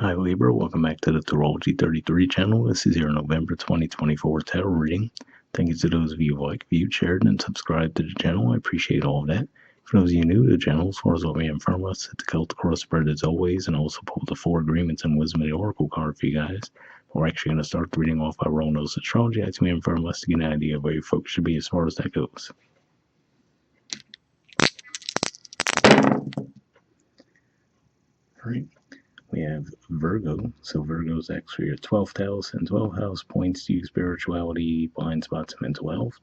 Hi Libra, welcome back to the Astrology 33 channel. This is your November 2024 tarot reading. Thank you to those of you who like, viewed, shared, and subscribed to the channel. I appreciate all of that. For those of you new to the channel, as far as what we inform us, hit the Celtic cross spread as always, and also pull the 4 agreements and wisdom of the oracle card for you guys. We're actually going to start the reading off by rolling those astrology as we inform us to get an idea of where your folks should be as far as that goes. All right. We have Virgo. So Virgo is actually your 12th house, and 12th house points to spirituality, blind spots, mental health.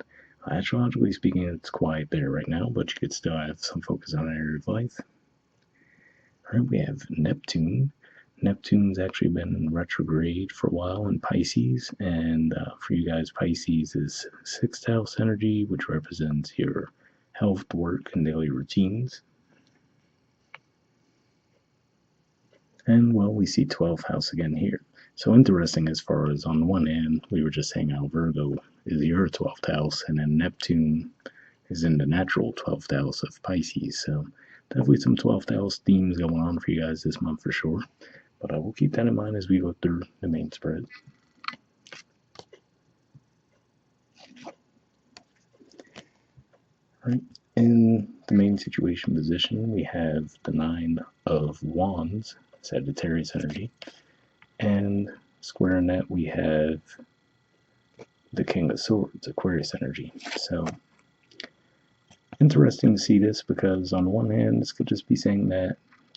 Astrologically speaking, it's quiet there right now, but you could still have some focus on an area of life. All right, we have Neptune. Neptune's actually been in retrograde for a while in Pisces, and for you guys, Pisces is 6th house energy, which represents your health, work, and daily routines. And well, we see 12th house again here. So interesting as far as on one hand, we were just saying how Virgo is your 12th house, and then Neptune is in the natural 12th house of Pisces. So definitely some 12th house themes going on for you guys this month for sure. But I will keep that in mind as we look through the main spread. All right. In the main situation position, we have the 9 of Wands, Sagittarius energy, and square in that we have the King of Swords, Aquarius energy. So interesting to see this because on the one hand, this could just be saying that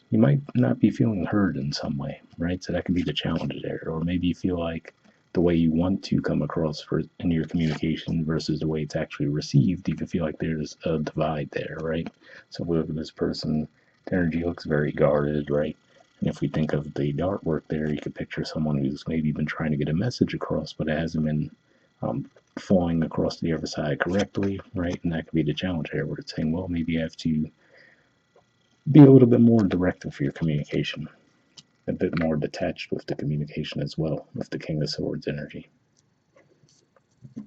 you might not be feeling heard in some way, right? So that could be the challenge there. Or maybe you feel like the way you want to come across in your communication versus the way it's actually received, you can feel like there's a divide there, right? So look at this person, the energy looks very guarded, right? And if we think of the artwork there, you could picture someone who's maybe been trying to get a message across, but it hasn't been flowing across the other side correctly, right? And that could be the challenge here, where it's saying, well, maybe you have to be a little bit more directive for your communication, a bit more detached with the communication as well, with the King of Swords energy. All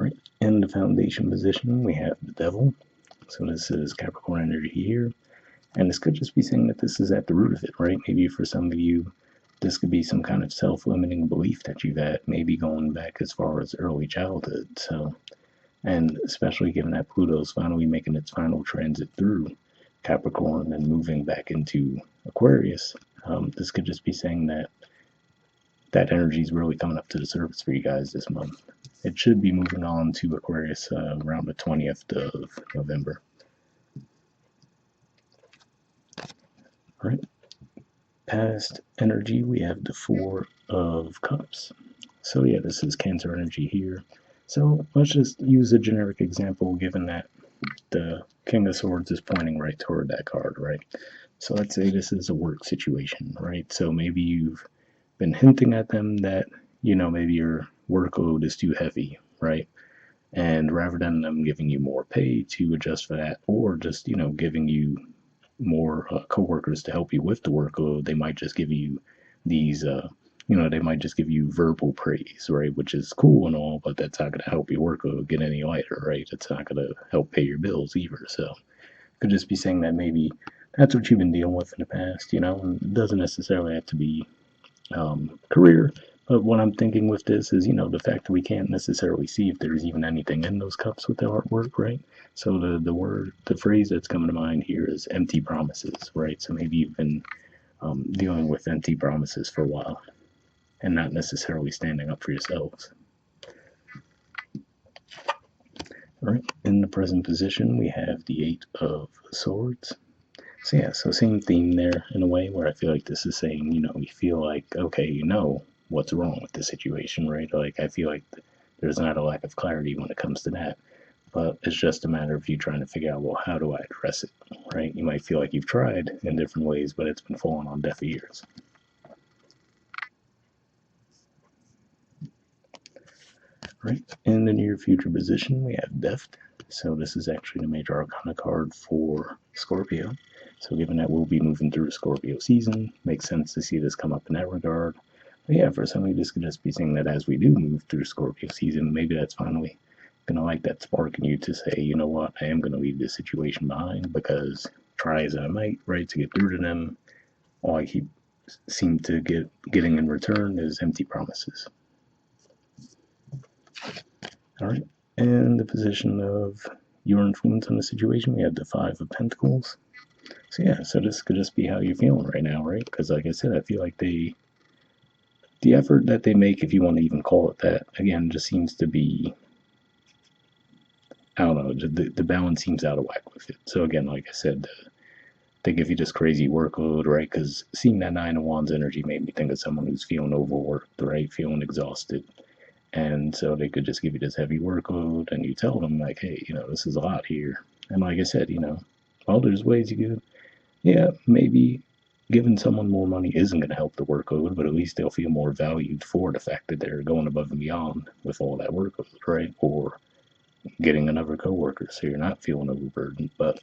right, in the foundation position, we have the Devil. So this is Capricorn energy here. And this could just be saying that this is at the root of it, right? Maybe for some of you, this could be some kind of self-limiting belief that you've had, maybe going back as far as early childhood. So, and especially given that Pluto's finally making its final transit through Capricorn and moving back into Aquarius, this could just be saying that that energy is really coming up to the surface for you guys this month. It should be moving on to Aquarius around the 20th of November. All right. Past energy, we have the 4 of Cups. So yeah, this is Cancer energy here. So let's just use a generic example, given that the King of Swords is pointing right toward that card, right? So let's say this is a work situation, right? So maybe you've been hinting at them that, maybe your workload is too heavy, right? And rather than them giving you more pay to adjust for that, or just, giving you more coworkers to help you with the workload, they might just give you these, they might just give you verbal praise, right? Which is cool and all, but that's not going to help your workload get any lighter, right? It's not going to help pay your bills either. So could just be saying that maybe that's what you've been dealing with in the past, and it doesn't necessarily have to be career. But what I'm thinking with this is, the fact that we can't necessarily see if there's even anything in those cups with the artwork, right? So the phrase that's coming to mind here is empty promises, right? So maybe you've been dealing with empty promises for a while and not necessarily standing up for yourselves. All right, in the present position, we have the 8 of Swords. So yeah, so same theme there in a way where I feel like this is saying, you feel like, okay, what's wrong with the situation, right? Like, I feel like there's not a lack of clarity when it comes to that, but it's just a matter of you trying to figure out, well, how do I address it, right? You might feel like you've tried in different ways, but it's been falling on deaf ears. Right, in the near future position, we have Death. So this is actually the major arcana card for Scorpio. So given that we'll be moving through Scorpio season, makes sense to see this come up in that regard. But yeah, for some of you, this could just be saying that as we do move through Scorpio season, maybe that's finally going to light that spark in you to say, you know what, I am going to leave this situation behind, because try as I might, right, to get through to them, all I keep seem to getting in return is empty promises. All right, and the position of your influence on the situation, we have the Five of Pentacles. So yeah, so this could just be how you're feeling right now, right? Because like I said, I feel like the effort that they make, if you want to even call it that, again, just seems to be, I don't know, the balance seems out of whack with it. So again, like I said, they give you this crazy workload, right? Because seeing that Nine of Wands energy made me think of someone who's feeling overworked, right? Feeling exhausted. And so they could just give you this heavy workload, and you tell them, like, hey, this is a lot here. And like I said, well, there's ways you could, yeah, maybe giving someone more money isn't going to help the workload, but at least they'll feel more valued for the fact that they're going above and beyond with all that workload, right? Or getting another coworker so you're not feeling overburdened. But,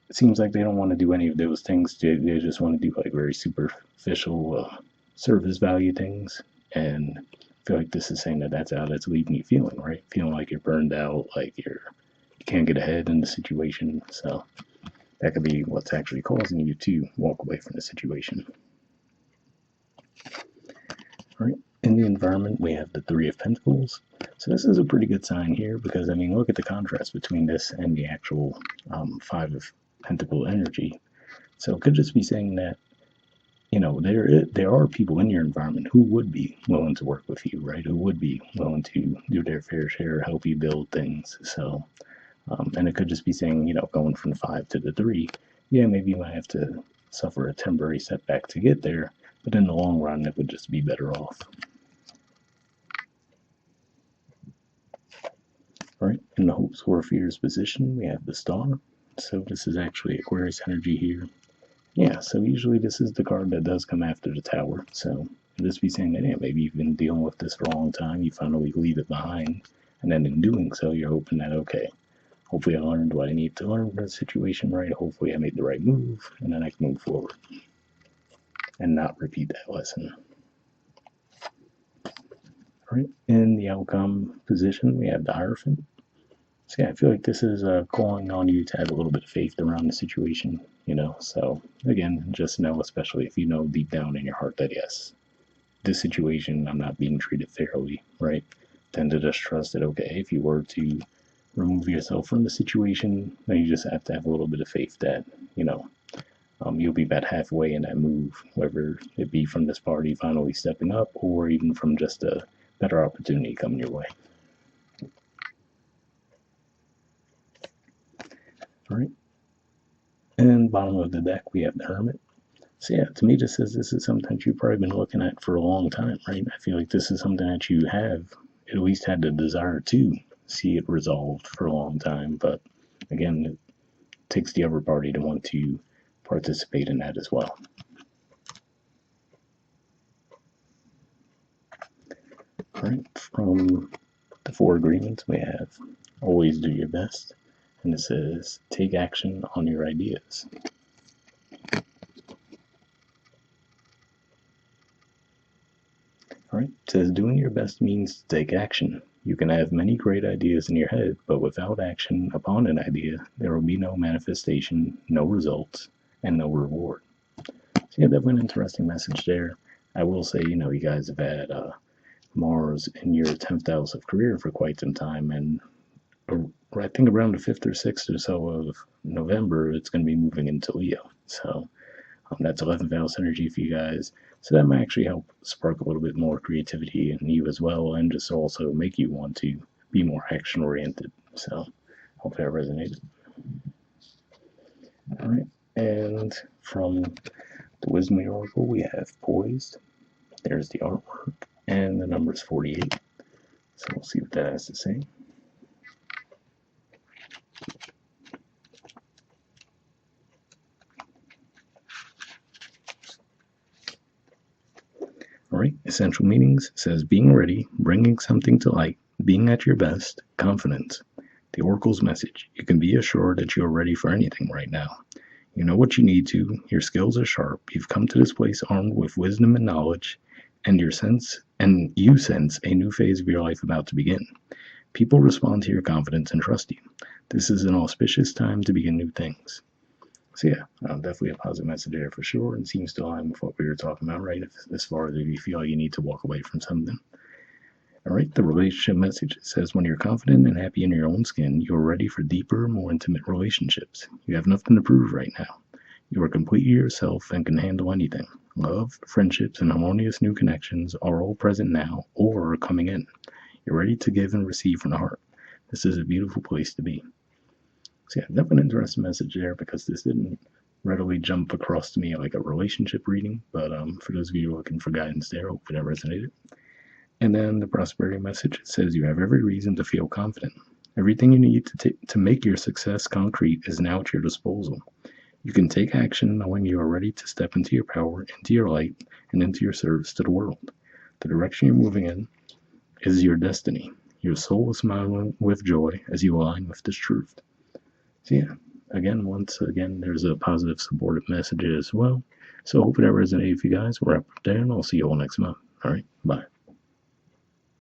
it seems like they don't want to do any of those things. They just want to do like very superficial service value things. And I feel like this is saying that that's how that's leaving you feeling, right? Feeling like you're burned out, like you can't get ahead in the situation. So that could be what's actually causing you to walk away from the situation. All right. In the environment, we have the Three of Pentacles. So this is a pretty good sign here because, look at the contrast between this and the actual Five of Pentacle energy. So it could just be saying that, there are people in your environment who would be willing to work with you, right? Who would be willing to do their fair share, help you build things. So, and it could just be saying, going from the 5 to the 3, yeah, maybe you might have to suffer a temporary setback to get there, but in the long run, it would just be better off. All right, in the hopes or fears position, we have the Star. So this is actually Aquarius energy here. Yeah, so usually this is the card that does come after the Tower. So this be saying that, yeah, maybe you've been dealing with this for a long time, you finally leave it behind, and then in doing so, you're hoping that, okay, hopefully I learned what I need to learn from the situation, right? Hopefully I made the right move, and then I can move forward and not repeat that lesson. All right, in the outcome position, we have the Hierophant. So yeah, I feel like this is calling on you to have a little bit of faith around the situation, So again, just know, especially if you know deep down in your heart that yes, this situation, I'm not being treated fairly, right? Tend to just trust that, okay, if you were to remove yourself from the situation, then you just have to have a little bit of faith that, you'll be about halfway in that move, whether it be from this party finally stepping up or even from just a better opportunity coming your way. All right. And bottom of the deck, we have the Hermit. So yeah, to me, this says this is something that you've probably been looking at for a long time, right? I feel like this is something that you have at least had the desire to see it resolved for a long time. But again, it takes the other party to want to participate in that as well. All right, from the 4 agreements, we have always do your best, and it says take action on your ideas. All right, it says doing your best means to take action. You can have many great ideas in your head, but without action upon an idea, there will be no manifestation, no results, and no reward. So yeah, definitely an interesting message there. I will say, you guys have had Mars in your 10th house of career for quite some time, and I think around the 5th or 6th or so of November, it's going to be moving into Leo. So that's 11th house energy for you guys. So that might actually help spark a little bit more creativity in you as well, and just also make you want to be more action oriented. So hope that resonated. All right, and from the Wisdom Oracle, we have Poised. There's the artwork, and the number is 48. So we'll see what that has to say. All right, essential meanings says being ready, bringing something to light, being at your best, confidence. The Oracle's message: you can be assured that you are ready for anything right now. You know what you need to, your skills are sharp, you've come to this place armed with wisdom and knowledge, and you sense a new phase of your life about to begin. People respond to your confidence and trust you. This is an auspicious time to begin new things. So yeah, definitely a positive message there for sure, and seems to align with what we were talking about, right? As far as if you feel like you need to walk away from something. All right, the relationship message says when you're confident and happy in your own skin, you're ready for deeper, more intimate relationships. You have nothing to prove right now. You are completely yourself and can handle anything. Love, friendships, and harmonious new connections are all present now or are coming in. You're ready to give and receive from the heart. This is a beautiful place to be. So yeah, definitely an interesting message there because this didn't readily jump across to me like a relationship reading, but for those of you looking for guidance there, hopefully that resonated. And then the prosperity message says you have every reason to feel confident. Everything you need to make your success concrete is now at your disposal. You can take action knowing you are ready to step into your power, into your light, and into your service to the world. The direction you're moving in is your destiny. Your soul is smiling with joy as you align with this truth. So yeah, once again, there's a positive supportive message as well. So hopefully that resonated with you guys. We'll wrap up there, and I'll see you all next month. All right, bye.